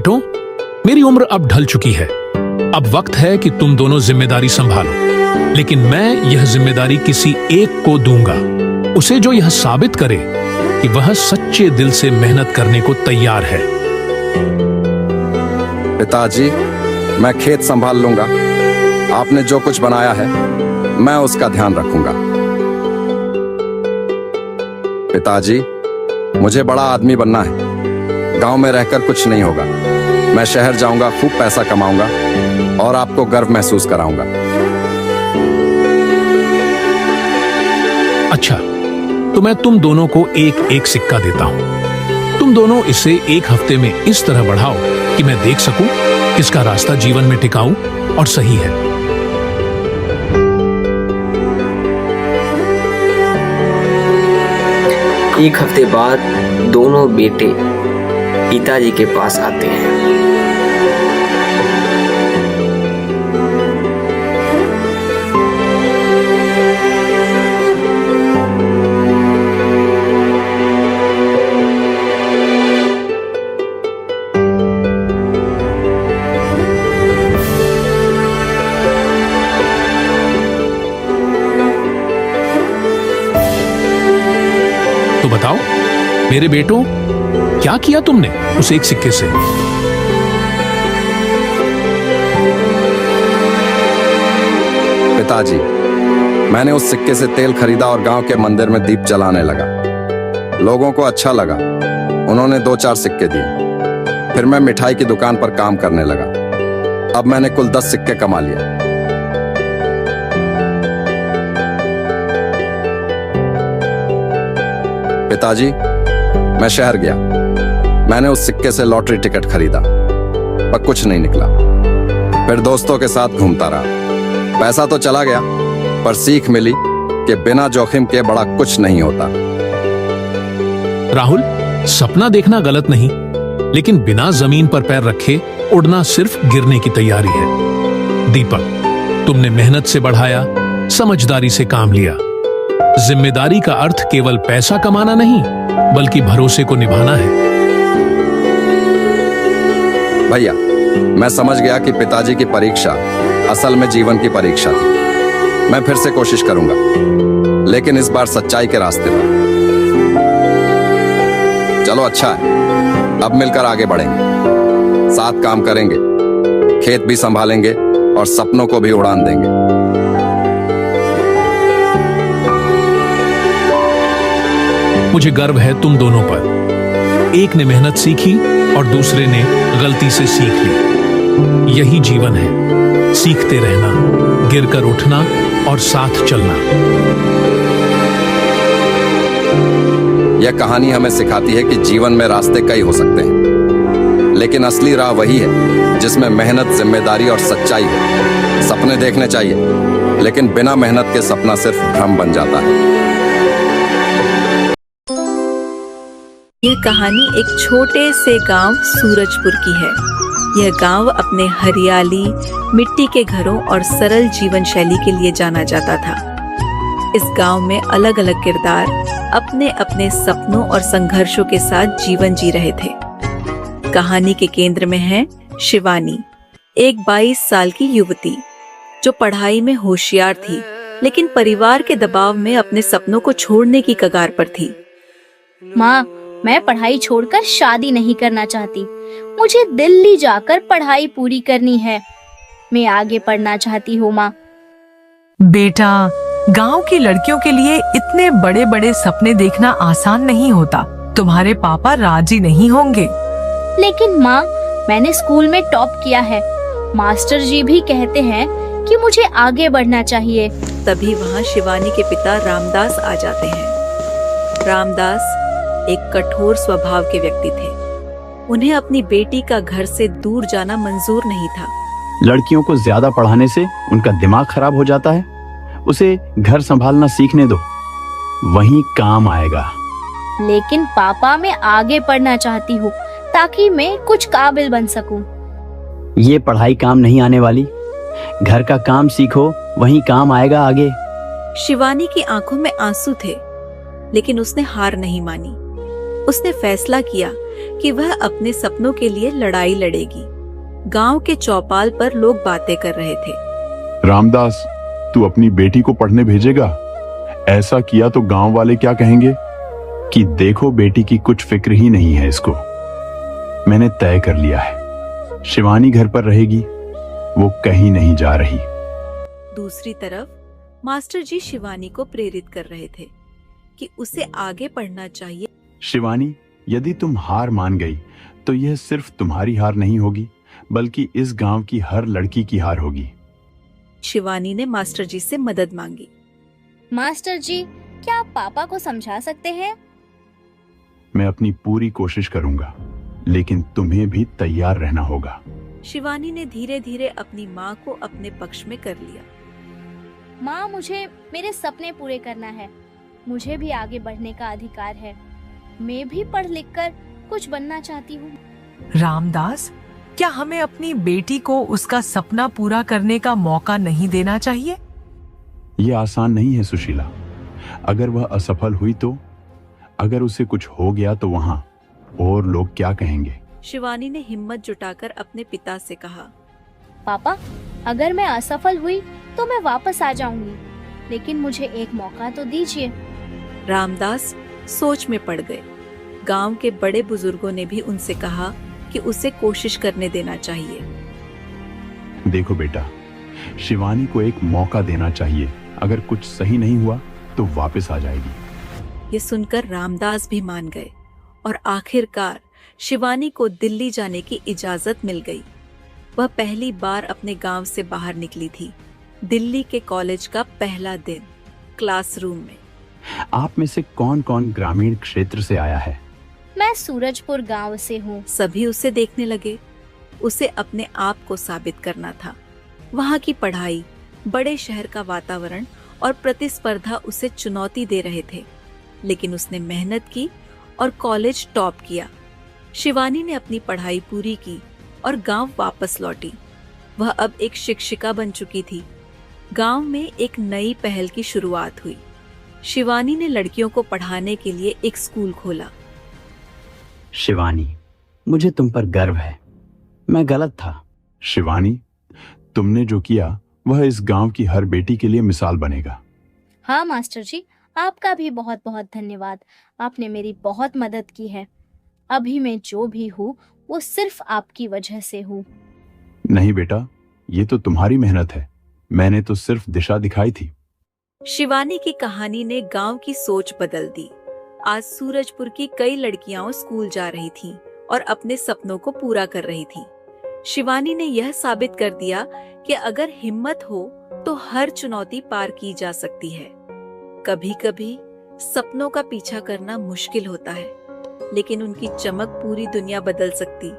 बेटों, मेरी उम्र अब ढल चुकी है। अब वक्त है कि तुम दोनों जिम्मेदारी संभालो, लेकिन मैं यह जिम्मेदारी किसी एक को दूंगा, उसे जो यह साबित करे कि वह सच्चे दिल से मेहनत करने को तैयार है। पिताजी, मैं खेत संभाल लूंगा। आपने जो कुछ बनाया है मैं उसका ध्यान रखूंगा। पिताजी, मुझे बड़ा आदमी बनना है। गांव में रहकर कुछ नहीं होगा। मैं शहर जाऊंगा, खूब पैसा कमाऊंगा और आपको गर्व महसूस कराऊंगा। अच्छा, तो मैं तुम दोनों को एक एक सिक्का देता हूं। तुम दोनों इसे एक हफ्ते में इस तरह बढ़ाओ कि मैं देख सकूं किसका रास्ता जीवन में टिकाऊ और सही है। एक हफ्ते बाद दोनों बेटे पिताजी के पास आते हैं। तो बताओ मेरे बेटों, क्या किया तुमने उस एक सिक्के से? पिताजी, मैंने उस सिक्के से तेल खरीदा और गांव के मंदिर में दीप जलाने लगा। लोगों को अच्छा लगा, उन्होंने 2-4 सिक्के दिए। फिर मैं मिठाई की दुकान पर काम करने लगा। अब मैंने कुल 10 सिक्के कमा लिया। पिताजी, मैं शहर गया। मैंने उस सिक्के से लॉटरी टिकट खरीदा, पर कुछ नहीं निकला। फिर दोस्तों के साथ घूमता रहा। पैसा तो चला गया, पर सीख मिली कि बिना जोखिम के बड़ा कुछ नहीं होता। राहुल, सपना देखना गलत नहीं, लेकिन बिना जमीन पर पैर रखे उड़ना सिर्फ गिरने की तैयारी है। दीपक, तुमने मेहनत से बढ़ाया, समझदारी से काम लिया। जिम्मेदारी का अर्थ केवल पैसा कमाना नहीं, बल्कि भरोसे को निभाना है। भैया, मैं समझ गया कि पिताजी की परीक्षा असल में जीवन की परीक्षा थी। मैं फिर से कोशिश करूंगा, लेकिन इस बार सच्चाई के रास्ते पर। चलो अच्छा है, अब मिलकर आगे बढ़ेंगे, साथ काम करेंगे, खेत भी संभालेंगे और सपनों को भी उड़ान देंगे। मुझे गर्व है तुम दोनों पर। एक ने मेहनत सीखी और दूसरे ने गलती से सीख ली। यही जीवन है, सीखते रहना, गिरकर उठना और साथ चलना। यह कहानी हमें सिखाती है कि जीवन में रास्ते कई हो सकते हैं, लेकिन असली राह वही है जिसमें मेहनत, जिम्मेदारी और सच्चाई हो। सपने देखने चाहिए, लेकिन बिना मेहनत के सपना सिर्फ भ्रम बन जाता है। यह कहानी एक छोटे से गांव सूरजपुर की है। यह गांव अपने हरियाली, मिट्टी के घरों और सरल जीवन शैली के लिए जाना जाता था। इस गांव में अलग अलग किरदार अपने अपने सपनों और संघर्षों के साथ जीवन जी रहे थे। कहानी के केंद्र में है शिवानी, एक 22 साल की युवती जो पढ़ाई में होशियार थी, लेकिन परिवार के दबाव में अपने सपनों को छोड़ने की कगार पर थी। माँ, मैं पढ़ाई छोड़कर शादी नहीं करना चाहती। मुझे दिल्ली जाकर पढ़ाई पूरी करनी है। मैं आगे पढ़ना चाहती हूँ माँ। बेटा, गांव की लड़कियों के लिए इतने बड़े बड़े सपने देखना आसान नहीं होता। तुम्हारे पापा राजी नहीं होंगे। लेकिन माँ, मैंने स्कूल में टॉप किया है। मास्टर जी भी कहते हैं कि मुझे आगे बढ़ना चाहिए। तभी वहाँ शिवानी के पिता रामदास आ जाते हैं। रामदास एक कठोर स्वभाव के व्यक्ति थे। उन्हें अपनी बेटी का घर से दूर जाना मंजूर नहीं था। लड़कियों को ज्यादा पढ़ाने से उनका दिमाग खराब हो जाता है। उसे घर संभालना सीखने दो, वहीं काम आएगा। लेकिन पापा, मैं आगे पढ़ना चाहती हूँ ताकि मैं कुछ काबिल बन सकूं। ये पढ़ाई काम नहीं आने वाली। घर का काम सीखो, वहीं काम आएगा आगे। शिवानी की आंखों में आंसू थे, लेकिन उसने हार नहीं मानी। उसने फैसला किया कि वह अपने सपनों के लिए लड़ाई लड़ेगी। गांव के चौपाल पर लोग बातें कर रहे थे। रामदास, तू अपनी बेटी को पढ़ने भेजेगा? ऐसा किया तो गांव वाले क्या कहेंगे कि देखो बेटी की कुछ फिक्र ही नहीं है इसको। मैंने तय कर लिया है, शिवानी घर पर रहेगी, वो कहीं नहीं जा रही। दूसरी तरफ मास्टर जी शिवानी को प्रेरित कर रहे थे कि उसे आगे पढ़ना चाहिए। शिवानी, यदि तुम हार मान गई तो यह सिर्फ तुम्हारी हार नहीं होगी, बल्कि इस गांव की हर लड़की की हार होगी। शिवानी ने मास्टर जी से मदद मांगी। मास्टर जी, क्या आप पापा को समझा सकते हैं? मैं अपनी पूरी कोशिश करूंगा, लेकिन तुम्हें भी तैयार रहना होगा। शिवानी ने धीरे धीरे अपनी माँ को अपने पक्ष में कर लिया। माँ, मुझे मेरे सपने पूरे करना है। मुझे भी आगे बढ़ने का अधिकार है। मैं भी पढ़ लिख कर कुछ बनना चाहती हूँ। रामदास, क्या हमें अपनी बेटी को उसका सपना पूरा करने का मौका नहीं देना चाहिए? यह आसान नहीं है सुशीला। अगर वह असफल हुई तो, अगर उसे कुछ हो गया तो वहां और लोग क्या कहेंगे? शिवानी ने हिम्मत जुटाकर अपने पिता से कहा। पापा, अगर मैं असफल हुई तो मैं वापस आ जाऊंगी, लेकिन मुझे एक मौका तो दीजिए। रामदास सोच में पड़ गए। गांव के बड़े बुजुर्गों ने भी उनसे कहा कि उसे कोशिश करने देना चाहिए। देखो बेटा, शिवानी को एक मौका देना चाहिए। अगर कुछ सही नहीं हुआ तो वापस आ जाएगी। ये सुनकर रामदास भी मान गए और आखिरकार शिवानी को दिल्ली जाने की इजाजत मिल गई। वह पहली बार अपने गांव से बाहर निकली थी। दिल्ली के कॉलेज का पहला दिन, क्लासरूम में। आप में से कौन कौन ग्रामीण क्षेत्र से आया है? मैं सूरजपुर गांव से हूँ। सभी उसे देखने लगे। उसे अपने आप को साबित करना था। वहाँ की पढ़ाई, बड़े शहर का वातावरण और प्रतिस्पर्धा उसे चुनौती दे रहे थे, लेकिन उसने मेहनत की और कॉलेज टॉप किया। शिवानी ने अपनी पढ़ाई पूरी की और गांव वापस लौटी। वह अब एक शिक्षिका बन चुकी थी। गांव में एक नई पहल की शुरुआत हुई। शिवानी ने लड़कियों को पढ़ाने के लिए एक स्कूल खोला। शिवानी, मुझे तुम पर गर्व है। मैं गलत था। शिवानी, तुमने जो किया वह इस गांव की हर बेटी के लिए मिसाल बनेगा। हाँ मास्टर जी, आपका भी बहुत बहुत धन्यवाद। आपने मेरी बहुत मदद की है। अभी मैं जो भी हूँ वो सिर्फ आपकी वजह से हूँ। नहीं बेटा, ये तो तुम्हारी मेहनत है। मैंने तो सिर्फ दिशा दिखाई थी। शिवानी की कहानी ने गांव की सोच बदल दी। आज सूरजपुर की कई लड़कियां स्कूल जा रही थीं और अपने सपनों को पूरा कर रही थीं। शिवानी ने यह साबित कर दिया कि अगर हिम्मत हो तो हर चुनौती पार की जा सकती है। कभी कभी सपनों का पीछा करना मुश्किल होता है, लेकिन उनकी चमक पूरी दुनिया बदल सकती।